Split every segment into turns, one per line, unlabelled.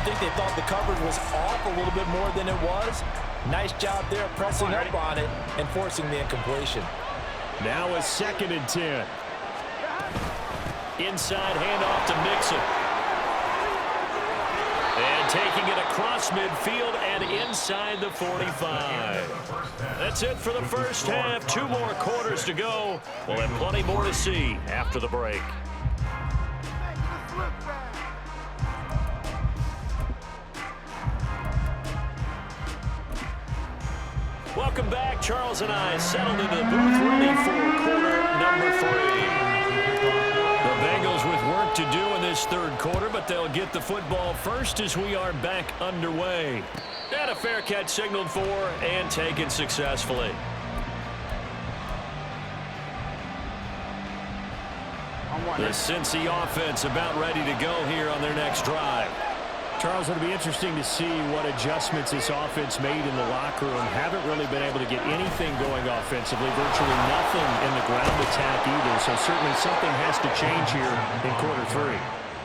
I think they thought the coverage was off a little bit more than it was. Nice job there pressing up on it and forcing the incompletion.
Now a 2nd and 10. Inside handoff to Mixon. And taking it across midfield and inside the 45. That's it for the first half. 2 more quarters to go. We'll have plenty more to see after the break. Welcome back. Charles and I settled into the booth ready for quarter number 3. The Bengals with work to do in this 3rd quarter, but they'll get the football first as we are back underway. And a fair catch signaled for and taken successfully. The Cincy offense about ready to go here on their next drive. Charles, it'll be interesting to see what adjustments this offense made in the locker room. Haven't really been able to get anything going offensively, virtually nothing in the ground attack either. So certainly something has to change here in quarter 3.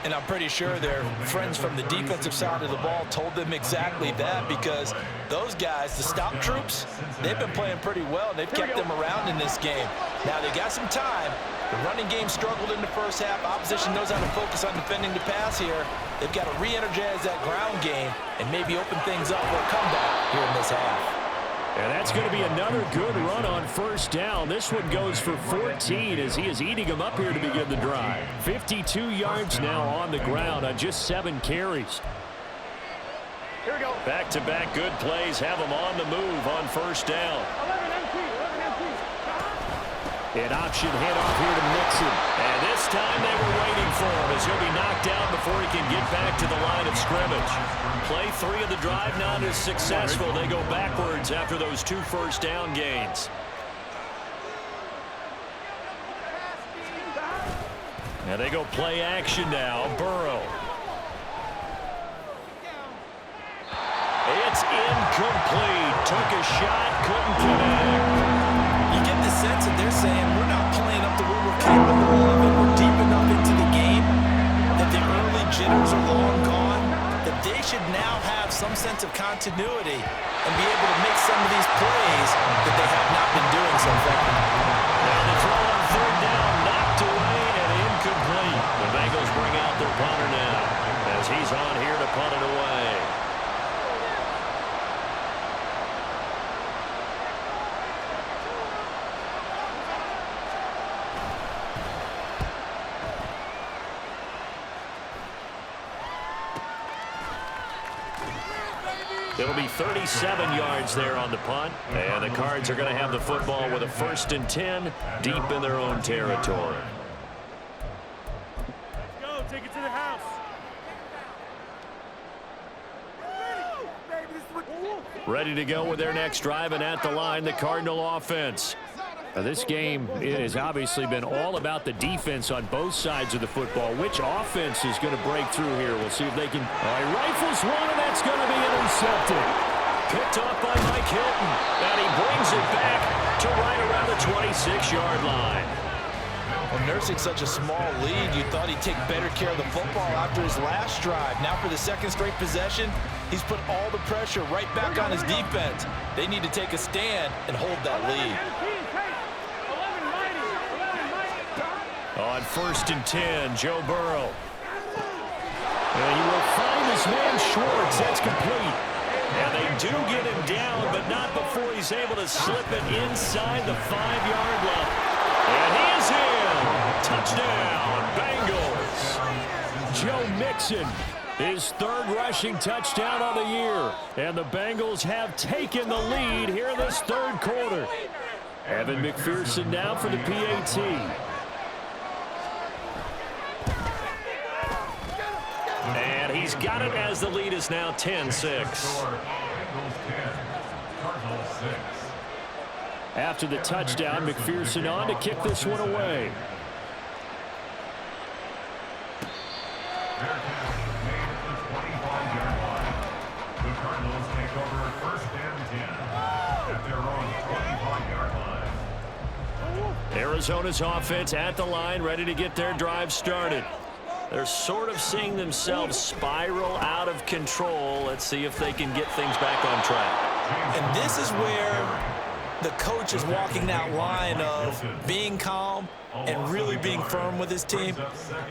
And I'm pretty sure their friends from the defensive side of the ball told them exactly that, because those guys, the stop troops, they've been playing pretty well. They've kept them around in this game. Now they got some time. The running game struggled in the first half. Opposition knows how to focus on defending the pass here. They've got to re-energize that ground game and maybe open things up for a comeback here in this half.
And that's going to be another good run on first down. This one goes for 14 as he is eating them up here to begin the drive. 52 yards now on the ground on just 7 carries.
Here we go.
Back-to-back good plays have him on the move on first down.
11 MT.
An option handoff here to Mixon. And this time they were waiting for him as he'll be knocked down before he can get back to the line of scrimmage. Play 3 of the drive not as successful. They go backwards after those 2 first down gains. And they go play action now. Burrow. It's incomplete. Took a shot, couldn't connect.
You get the sense that they're saying we're not playing up to what we're capable of, and we're deep enough into the game that the early jitters are long gone, that they should now have some sense of continuity and be able to make some of these plays that they have not been doing so far.
Now the throw on 3rd down, knocked away and incomplete. The Bengals bring out their punter now as he's on here to punt it away. It'll be 37 yards there on the punt. And the Cards are going to have the football with a 1st and 10 deep in their own territory.
Let's go. Take it to the house.
Ready to go with their next drive, and at the line, the Cardinal offense. This game, it has obviously been all about the defense on both sides of the football. Which offense is going to break through here? We'll see if they can. He rifles one, and that's going to be intercepted. Picked off by Mike Hilton, and he brings it back to right around the 26-yard line.
Well, nursing such a small lead, you thought he'd take better care of the football after his last drive. Now for the 2nd straight possession, he's put all the pressure right back on his defense. They need to take a stand and hold that lead.
On 1st and 10, Joe Burrow. And he will find his man Schwartz. That's complete. And they do get him down, but not before he's able to slip it inside the 5-yard line. And he is in. Touchdown, Bengals. Joe Mixon, his 3rd rushing touchdown of the year. And the Bengals have taken the lead here in this 3rd quarter. Evan McPherson now for the PAT. And he's got it as the lead is now 10-6. After the touchdown, McPherson on to kick this one away. Arizona's offense at the line, ready to get their drive started. They're sort of seeing themselves spiral out of with control. Let's see if they can get things back on track.
And this is where the coach is walking that line of being calm and really being firm with his team.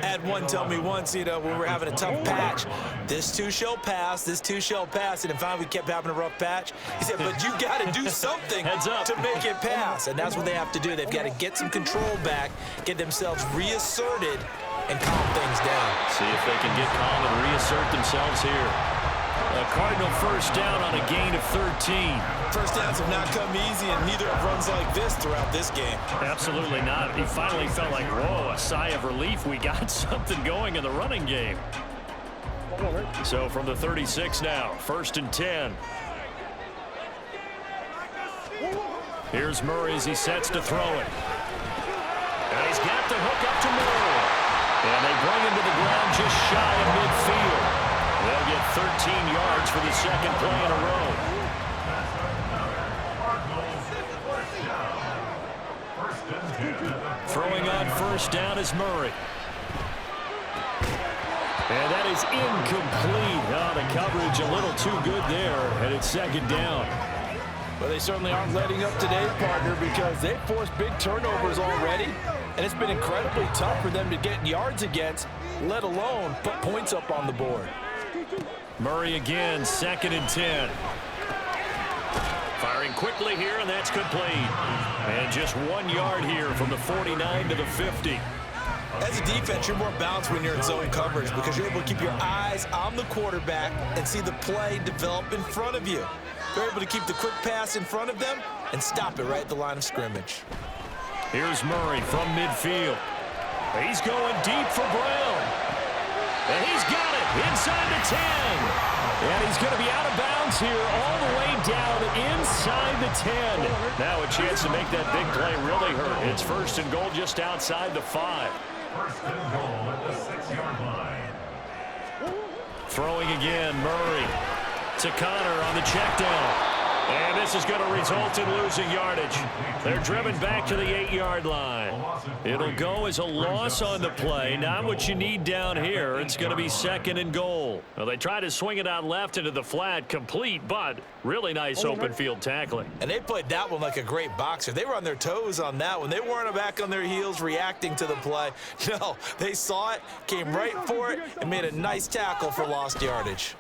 I had one tell me once, when we were having a tough patch, this too shall pass, this too shall pass, and then finally we kept having a rough patch. He said, but you got to do something to make it pass, and that's what they have to do. They've got to get some control back, get themselves reasserted, and calm things down.
See if they can get calm and reassert themselves here. A Cardinal first down on a gain of 13.
First downs have not come easy, and neither have runs like this throughout this game.
Absolutely not. He finally felt like, whoa, a sigh of relief. We got something going in the running game. So from the 36 now, 1st and 10. Here's Murray as he sets to throw it. And he's got the hook up to Murray. And they bring him to the ground just shy of midfield. They'll get 13 yards for the second play in a row. Throwing on first down is Murray. And that is incomplete. Oh, the coverage a little too good there, and it's second down.
Well, they certainly aren't letting up today, partner, because they've forced big turnovers already, and it's been incredibly tough for them to get yards against, let alone put points up on the board.
Murray again, 2nd and 10. Firing quickly here, and that's complete. And just 1 yard here from the 49 to the 50.
As a defense, you're more balanced when you're in zone coverage because you're able to keep your eyes on the quarterback and see the play develop in front of you. You're able to keep the quick pass in front of them and stop it right at the line of scrimmage.
Here's Murray from midfield. He's going deep for Brown. And he's got it inside the 10. And he's going to be out of bounds here all the way down inside the 10. Now a chance to make that big play really hurt. It's 1st and goal just outside the 5.
1st and goal at the 6-yard line.
Throwing again, Murray to Connor on the check down. And this is going to result in losing yardage. They're driven back to the 8-yard line. It'll go as a loss on the play. Not what you need down here. It's going to be 2nd and goal. Well, they try to swing it out left into the flat, complete, but really nice open field tackling.
And they played that one like a great boxer. They were on their toes on that one. They weren't back on their heels reacting to the play. No, they saw it, came right for it, and made a nice tackle for lost yardage.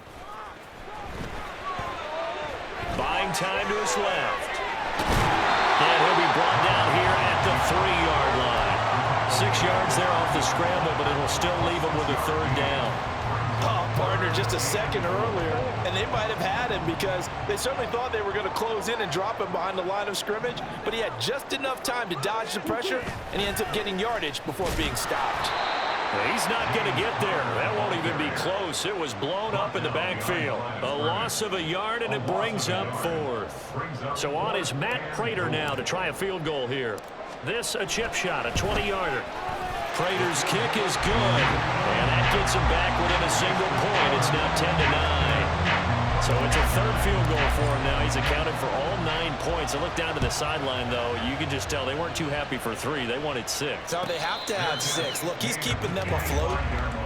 Buying time to his left. And he'll be brought down here at the 3-yard line. 6 yards there off the scramble, but it'll still leave him with a 3rd down.
Oh, partner, just a second earlier, and they might have had him because they certainly thought they were going to close in and drop him behind the line of scrimmage, but he had just enough time to dodge the pressure, and he ends up getting yardage before being stopped.
He's not going to get there. That won't even be close. It was blown up in the backfield. A loss of a yard, and it brings up 4th. So on is Matt Prater now to try a field goal here. This a chip shot, a 20-yarder. Prater's kick is good, and that gets him back within a single point. It's now 10-9. So it's a 3rd field goal for him now. He's accounted for all 9 points. I look down to the sideline, though. You can just tell they weren't too happy for 3. They wanted 6.
So they have to have 6. Look, he's keeping them afloat,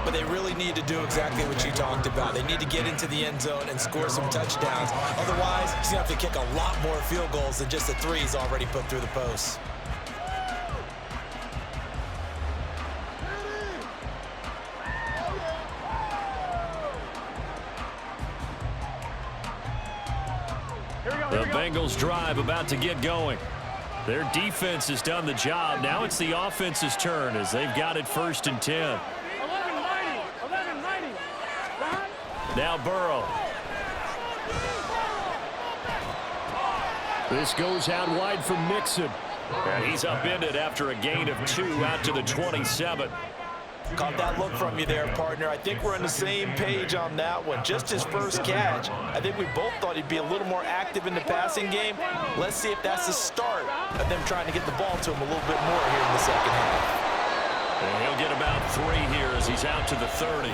but they really need to do exactly what you talked about. They need to get into the end zone and score some touchdowns. Otherwise, he's going to have to kick a lot more field goals than just the 3 he's already put through the posts.
The Bengals drive about to get going. Their defense has done the job. Now it's the offense's turn as they've got it 1st and 10.
11-90.
Now Burrow. This goes out wide for Mixon. And he's upended after a gain of 2 out to the 27.
Caught that look from you there, partner. I think we're on the same page on that one. Just his first catch. I think we both thought he'd be a little more active in the passing game. Let's see if that's the start of them trying to get the ball to him a little bit more here in the second half.
And he'll get about 3 here as he's out to the 30.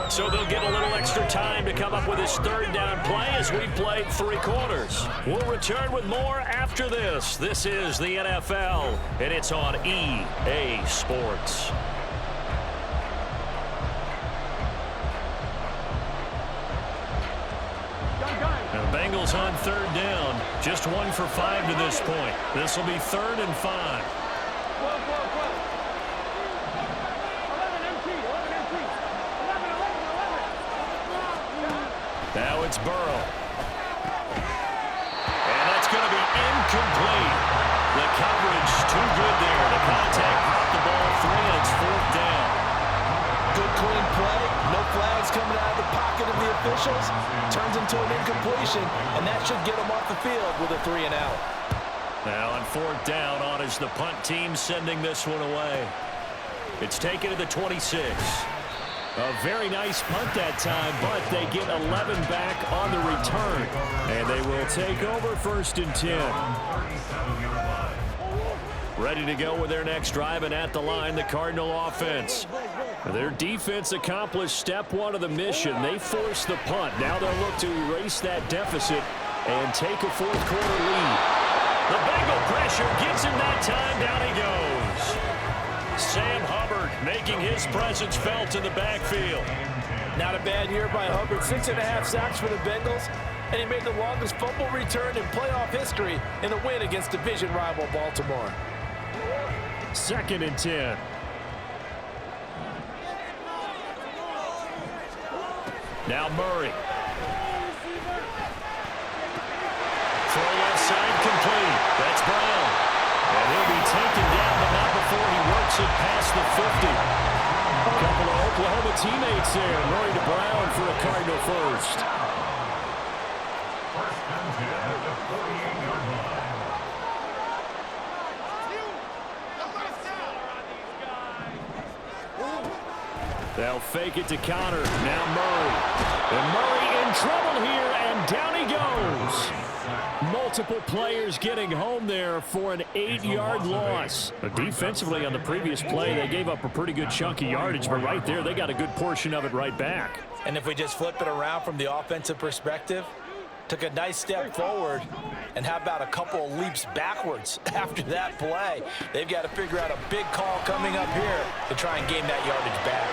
So they'll get a little extra time to come up with his 3rd down play as we've played 3 quarters. We'll return with more after this. This is the NFL, and it's on EA Sports. Now the Bengals on third down. Just 1 for 5 to this point. This will be 3rd and 5. Now it's Burrow. And that's going to be incomplete. The coverage too good there. The contact brought the ball free, and it's 4th down.
Good clean play. No flags coming out of the pocket of the officials. Turns into an incompletion, and that should get them off the field with a 3 and out.
Now on 4th down, on is the punt team sending this one away. It's taken to the 26. A very nice punt that time, but they get 11 back on the return. And they will take over 1st and 10. Ready to go with their next drive, and at the line, the Cardinal offense. Their defense accomplished step 1 of the mission. They forced the punt. Now they'll look to erase that deficit and take a 4th quarter lead. The Bengal pressure gets him that time. Down he goes. Sam Hubbard making his presence felt in the backfield.
Not a bad year by Hubbard. 6.5 sacks for the Bengals, and he made the longest fumble return in playoff history in a win against division rival Baltimore.
2nd and 10. Now Murray. Throw left side complete. That's Brown. And he'll be taken down, but not before he works it past the 50. A couple of Oklahoma teammates there. Murray to Brown for a Cardinal first.
First and 10 at the 48-yard line.
They'll fake it to Connor. Now Murray. And Murray in trouble here, and down he goes. Multiple players getting home there for an 8-yard loss. But defensively on the previous play, they gave up a pretty good chunk of yardage, but right there, they got a good portion of it right back.
And if we just flip it around from the offensive perspective, took a nice step forward, and how about a couple of leaps backwards after that play? They've got to figure out a big call coming up here to try and gain that yardage back.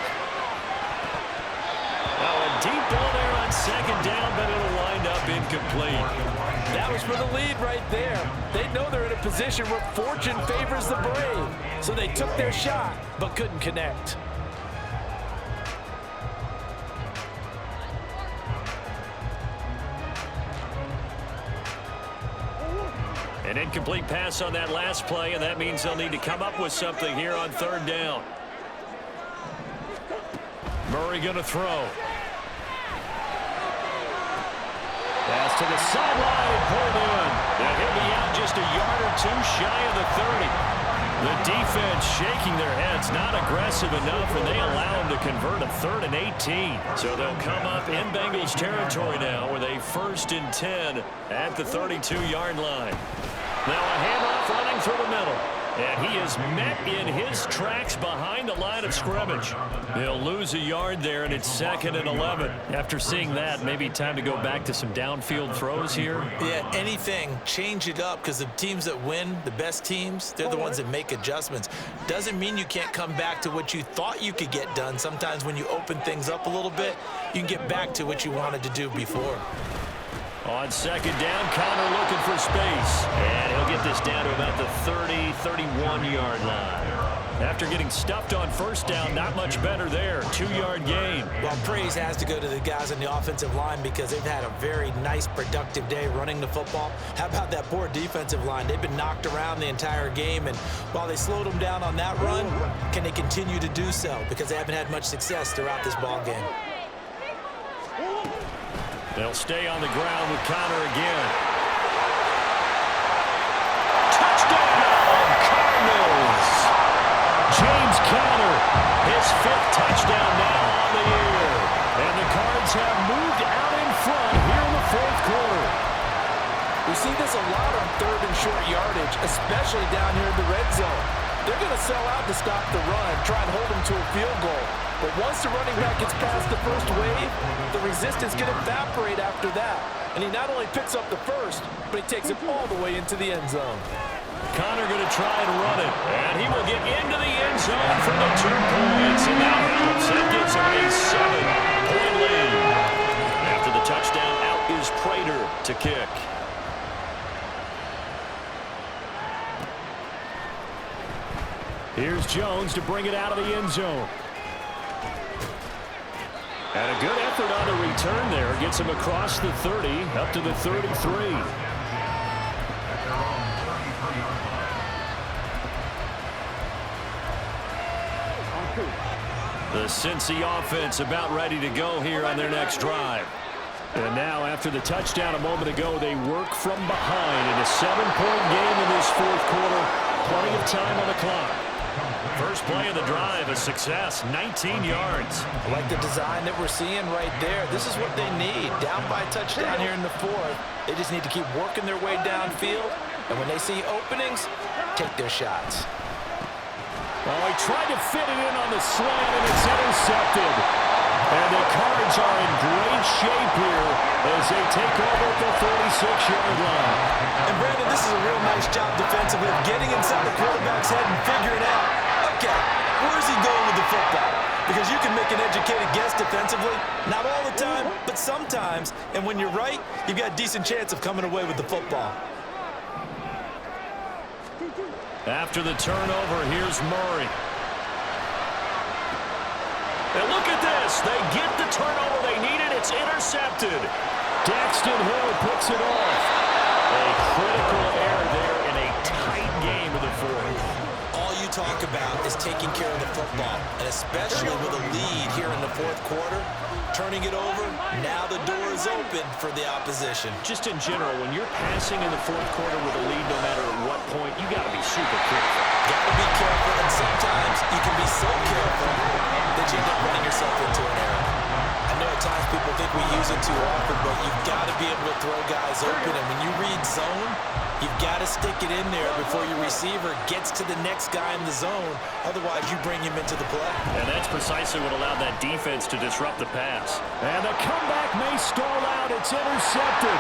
Now a deep ball there on 2nd down, but it'll wind up incomplete.
That was for the lead right there. They know they're in a position where fortune favors the brave. So they took their shot, but couldn't connect.
An incomplete pass on that last play, and that means they'll need to come up with something here on 3rd down. Murray going to throw. Pass to the sideline and pulled in. And he'll be out just a yard or 2 shy of the 30. The defense shaking their heads, not aggressive enough, and they allow him to convert a 3rd and 18. So they'll come up in Bengals territory now with a 1st and 10 at the 32-yard line. Now a handoff running through the middle. And he is met in his tracks behind the line of scrimmage. He'll lose a yard there, and it's 2nd and 11. After seeing that, maybe time to go back to some downfield throws here.
Yeah, anything. Change it up, because the teams that win, the best teams, they're the ones that make adjustments. Doesn't mean you can't come back to what you thought you could get done. Sometimes when you open things up a little bit, you can get back to what you wanted to do before.
On 2nd down, Connor looking for space. And he'll get this down to about the 30, 31-yard line. After getting stuffed on 1st down, not much better there. 2-yard gain.
Well, praise has to go to the guys on the offensive line because they've had a very nice, productive day running the football. How about that poor defensive line? They've been knocked around the entire game, and while they slowed them down on that run, can they continue to do so? Because they haven't had much success throughout this ball game.
They'll stay on the ground with Connor again. Touchdown, Cardinals! James Conner, his 5th touchdown now on the year. And the Cards have moved out in front here in the 4th quarter.
We see this a lot on 3rd and short yardage, especially down here in the red zone. They're going to sell out to stop the run, try and hold them to a field goal. But once the running back gets past the first wave, the resistance can evaporate after that. And he not only picks up the first, but he takes it all the way into the end zone.
Connor going to try and run it. And he will get into the end zone for the 2 points. And that helps. That gives him a 7-point lead. After the touchdown, out is Prater. to kick. Here's Jones to bring it out of the end zone. And a good effort on the return there. Gets him across the 30, up to the 33. The Cincy offense about ready to go here on their next drive. And now, after the touchdown a moment ago, they work from behind in a 7-point game in this fourth quarter. Plenty of time on the clock. First play of the drive, a success, 19 yards.
I like the design that we're seeing right there. This is what they need. Down by touchdown here in the fourth. They just need to keep working their way downfield. And when they see openings, take their shots.
Well, he tried to fit it in on the slant, and it's intercepted. And the Cards are in great shape here as they take over at the 46-yard line.
And, Brandon, this is a real nice job defensively of getting inside the quarterback's head and figuring out, okay, where's he going with the football? Because you can make an educated guess defensively. Not all the time, but sometimes. And when you're right, you've got a decent chance of coming away with the football.
After the turnover, here's Murray. And look at this. They get the turnover they needed. It's intercepted. Daxton Hill picks it off. A critical error there in a tight game of the fourth.
All you talk about is taking care of the football, and especially with a lead here in the fourth quarter, turning it over, now the door is open for the opposition.
Just in general, when you're passing in the fourth quarter with a lead, no matter at what point, you got to be super careful.
Got to be careful, and sometimes you can be so careful that you end up running yourself into an error. I know at times people think we use it too often, but you've got to be able to throw guys open, and when you read zone, you've got to stick it in there before your receiver gets to the next guy in the zone. Otherwise, you bring him into the play.
And that's precisely what allowed that defense to disrupt the pass. And the comeback may stall out. It's intercepted.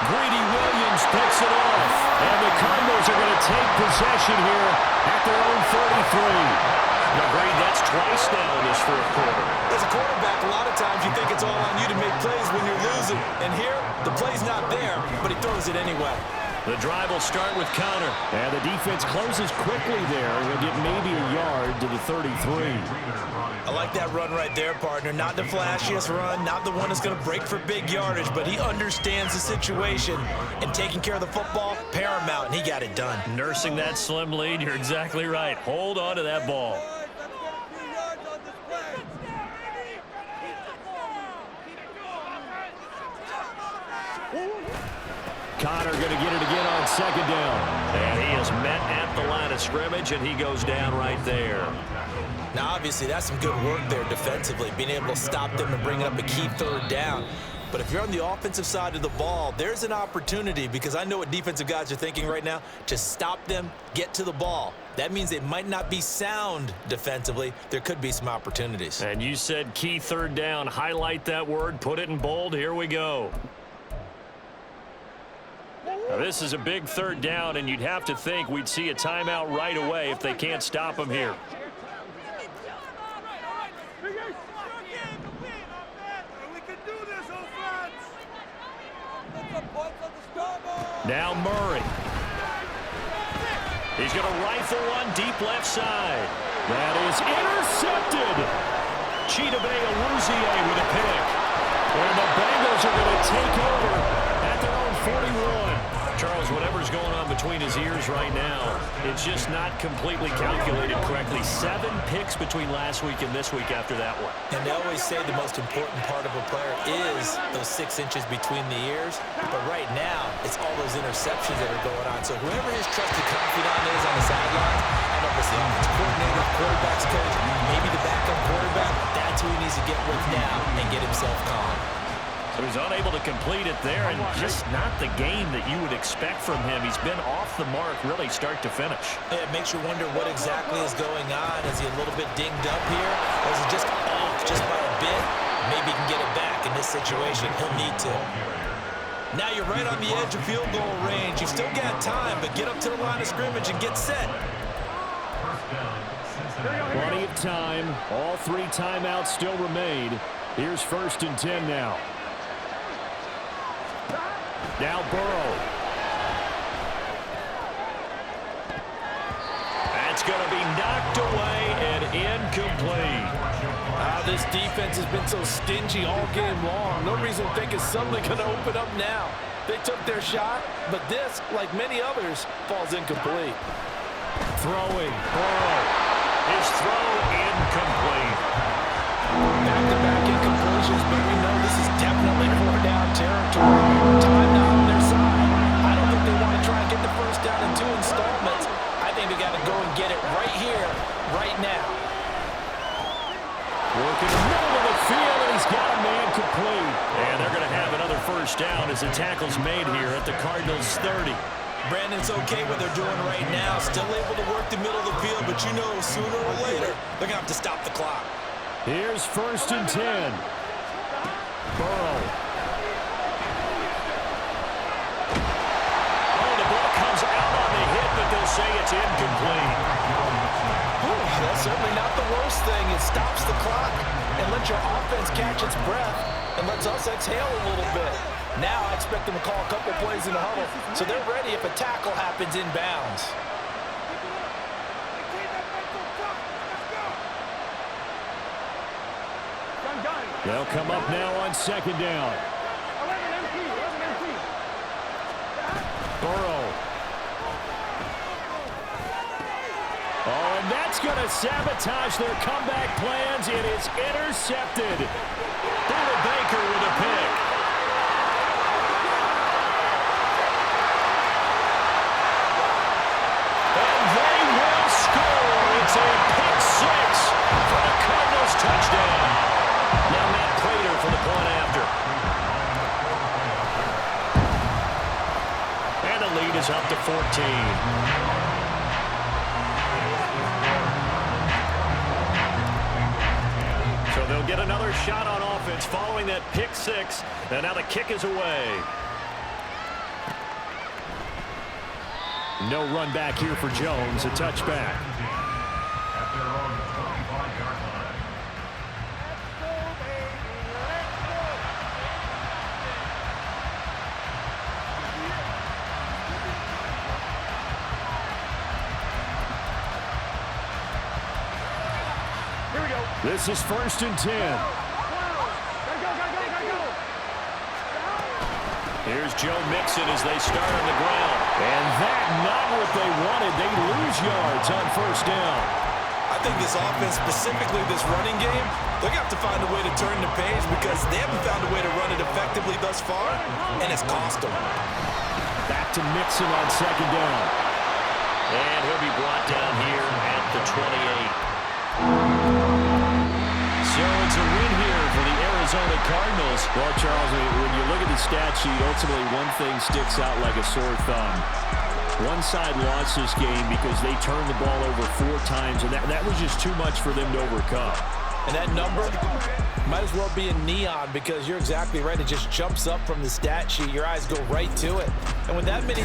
Greedy Williams picks it off. And the Cardinals are going to take possession here at their own 33. Now, Brady, that's twice now in this fourth quarter.
As a quarterback, a lot of times you think it's all on you to make plays when you're losing. And here, the play's not there, but he throws it anyway.
The drive will start with Connor. And the defense closes quickly there. He'll get maybe a yard to the 33.
I like that run right there, partner. Not the flashiest run, not the one that's going to break for big yardage, but he understands the situation, and taking care of the football, paramount, and he got it done.
Nursing that slim lead, you're exactly right. Hold on to that ball. Connor going to get it again on second down. And he is met at the line of scrimmage, and he goes down right there.
Now, obviously, that's some good work there defensively, being able to stop them and bring up a key third down. But if you're on the offensive side of the ball, there's an opportunity, because I know what defensive guys are thinking right now, to stop them, get to the ball. That means they might not be sound defensively. There could be some opportunities.
And you said key third down. Highlight that word, put it in bold. Here we go. Now, this is a big third down, and you'd have to think we'd see a timeout right away if they can't stop him here. Now Murray. He's going to rifle one deep left side. That is intercepted. Chidobe Awuzie with a pick. And the Bengals are going to take over at their own 41. Charles, whatever's going on between his ears right now, it's just not completely calculated correctly. 7 picks between last week and this week after that one.
And they always say the most important part of a player is those 6 inches between the ears. But right now, it's all those interceptions that are going on. So whoever his trusted confidant is on the sidelines, I don't know if it's the offensive coordinator, quarterback's coach, maybe the backup quarterback, that's who he needs to get with now and get himself calm.
So he's unable to complete it there, and just not the game that you would expect from him. He's been off the mark really start to finish.
It makes you wonder what exactly is going on. Is he a little bit dinged up here, or is he just off just by a bit? Maybe he can get it back in this situation. He'll need to. Now you're right on the edge of field goal range. You've still got time, but get up to the line of scrimmage and get set.
Plenty of time. All 3 timeouts still remain. Here's 1st and 10 now. Now Burrow. That's going to be knocked away and incomplete.
This defense has been so stingy all game long. No reason to think it's suddenly going to open up now. They took their shot, but this, like many others, falls incomplete.
Throwing. Burrow. His throw incomplete.
Back-to-back incompletions, but we know this is definitely four-down territory. Time now on their side. I don't think they want to try and get the first down in 2 installments. I think they got to go and get it right here, right now.
Working the middle of the field, and he's got a man complete. And they're going to have another first down as the tackle's made here at the Cardinals' 30.
Brandon's okay what they're doing right now. Still able to work the middle of the field, but you know sooner or later they're going to have to stop the clock.
Here's 1st and 10. Burrow. Oh, the ball comes out on the hit, but they'll say it's incomplete.
That's certainly not the worst thing. It stops the clock and lets your offense catch its breath and lets us exhale a little bit. Now I expect them to call a couple plays in the huddle, so they're ready if a tackle happens inbounds.
They'll come up now on 2nd down. Burrow. Oh, and that's going to sabotage their comeback plans. It is intercepted. Buda Baker with a pick. And they will score. It's a pick 6 for the Cardinals touchdown. Now Matt Prater for the point after. And the lead is up to 14. So they'll get another shot on offense following that pick 6. And now the kick is away. No run back here for Jones. A touchback.
At their own 25-yard line.
Here we go.
This is 1st and 10.
Gotta go.
Here's Joe Mixon as they start on the ground. And that not what they wanted. They lose yards on 1st down.
I think this offense, specifically this running game, they're going to have to find a way to turn the page because they haven't found a way to run it effectively thus far, and it's cost them.
Back to Mixon on 2nd down. And he'll be brought down here at the 28. So it's a win here for the Arizona Cardinals. Well, Charles, when you look at the stat sheet, ultimately one thing sticks out like a sore thumb. One side lost this game because they turned the ball over 4 times, and that was just too much for them to overcome.
And that number might as well be in neon because you're exactly right. It just jumps up from the stat sheet. Your eyes go right to it. And with that many